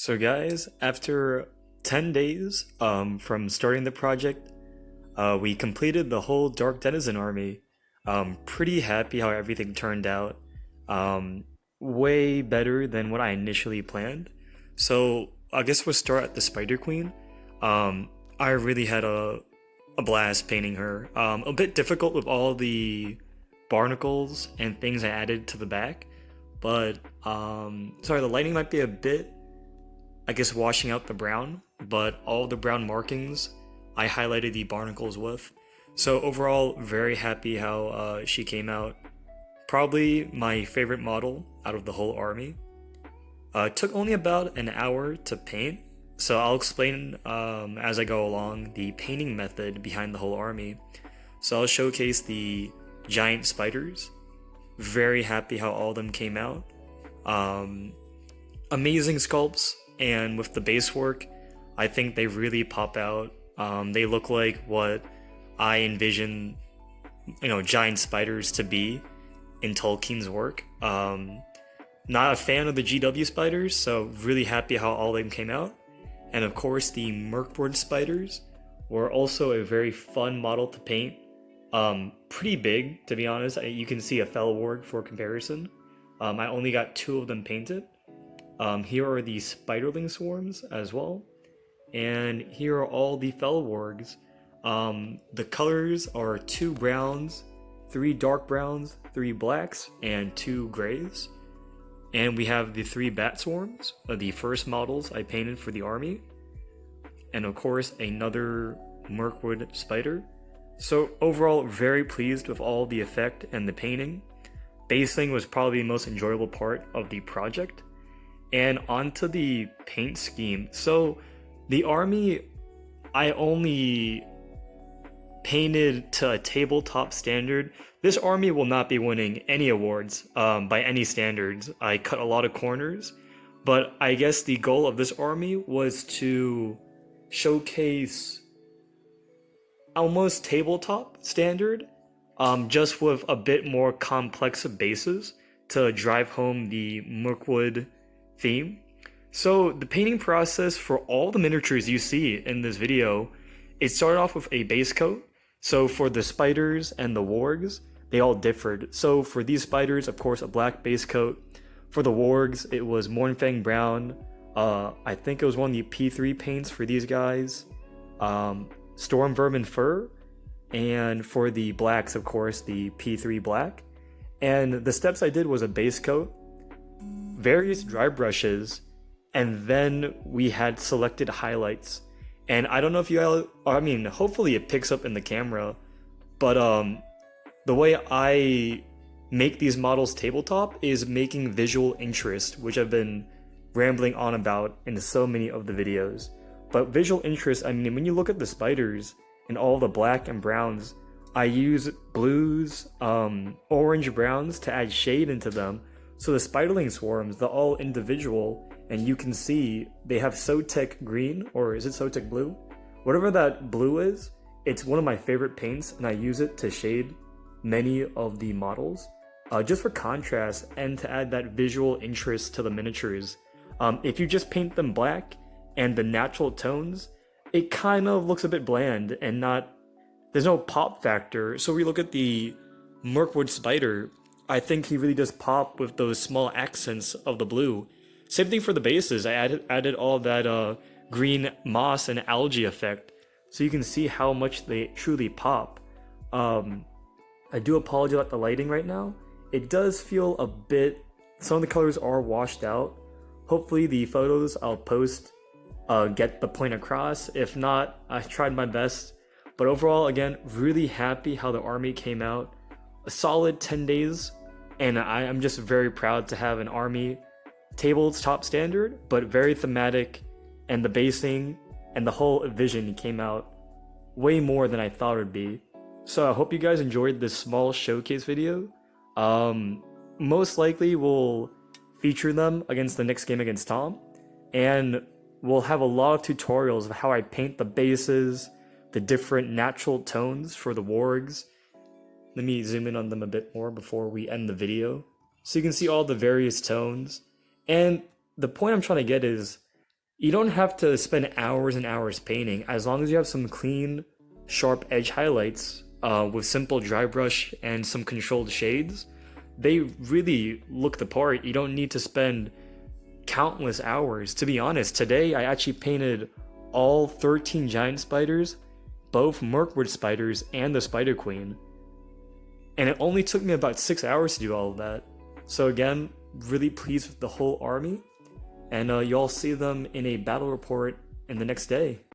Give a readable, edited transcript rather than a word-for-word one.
So guys, after 10 days from starting the project, we completed the whole Dark Denizen army. Pretty happy how everything turned out. Way better than what I initially planned. So I guess we'll start at the Spider Queen. I really had a blast painting her. A bit difficult with all the barnacles and things I added to the back, but sorry, the lighting might be a bit, I guess, washing out the brown, but all the brown markings I highlighted the barnacles with. So overall, very happy how she came out. Probably my favorite model out of the whole army. It took only about an hour to paint, so I'll explain as I go along the painting method behind the whole army. So I'll showcase the giant spiders. Very happy how all of them came out. Amazing sculpts, and with the base work, I think they really pop out. They look like what I envision, giant spiders to be in Tolkien's work. Not a fan of the GW spiders, so really happy how all of them came out. And of course, the Merkwood spiders were also a very fun model to paint. Pretty big, to be honest. You can see a fellow warg for comparison. I only got 2 of them painted. Here are the spiderling swarms as well. And here are all the fellow wargs. The colors are 2 browns, 3 dark browns, 3 blacks, and 2 grays. And we have the 3 bat swarms, the first models I painted for the army. And of course, another Merkwood spider. So overall, very pleased with all the effect and the painting. Basing was probably the most enjoyable part of the project. And onto the paint scheme. So the army, I only painted to a tabletop standard. This army will not be winning any awards by any standards. I cut a lot of corners, but I guess the goal of this army was to showcase almost tabletop standard, just with a bit more complex bases to drive home the Mirkwood theme. So the painting process for all the miniatures you see in this video, it started off with a base coat. So for the spiders and the wargs, they all differed. So for these spiders, of course, a black base coat. For the wargs, it was Mornfang brown. I think it was one of the P3 paints for these guys. Storm vermin fur. And for the blacks, of course, the P3 black. And the steps I did was a base coat, various dry brushes, and then we had selected highlights. And I don't know if you all, hopefully it picks up in the camera, but the way I make these models tabletop is making visual interest, which I've been rambling on about in so many of the videos. But visual interest, when you look at the spiders and all the black and browns, I use blues, orange browns to add shade into them. So the spiderling swarms, they're all individual, and you can see they have Sotek green, or is it Sotek blue? Whatever that blue is, it's one of my favorite paints, and I use it to shade many of the models, just for contrast and to add that visual interest to the miniatures. If you just paint them black and the natural tones, it kind of looks a bit bland and there's no pop factor. So we look at the Merkwood Spider, I think he really does pop with those small accents of the blue. Same thing for the bases. I added all that green moss and algae effect, so you can see how much they truly pop. I do apologize about the lighting right now. It does feel a bit, some of the colors are washed out. Hopefully the photos I'll post get the point across. If not, I tried my best. But overall, again, really happy how the army came out. A solid 10 days, and I'm just very proud to have an army tabletop standard, but very thematic, and the basing and the whole vision came out way more than I thought it would be. So I hope you guys enjoyed this small showcase video. Most likely we'll feature them against the next game against Tom, and we'll have a lot of tutorials of how I paint the bases, the different natural tones for the wargs. Let me zoom in on them a bit more before we end the video, so you can see all the various tones. And the point I'm trying to get is, You don't have to spend hours and hours painting as long as you have some clean, sharp edge highlights with simple dry brush and some controlled shades. They really look the part. You don't need to spend countless hours. To be honest, today I actually painted all 13 giant spiders, both Merkwood spiders and the Spider Queen. And it only took me about 6 hours to do all of that. So again, really pleased with the whole army. And you'll see them in a battle report in the next day.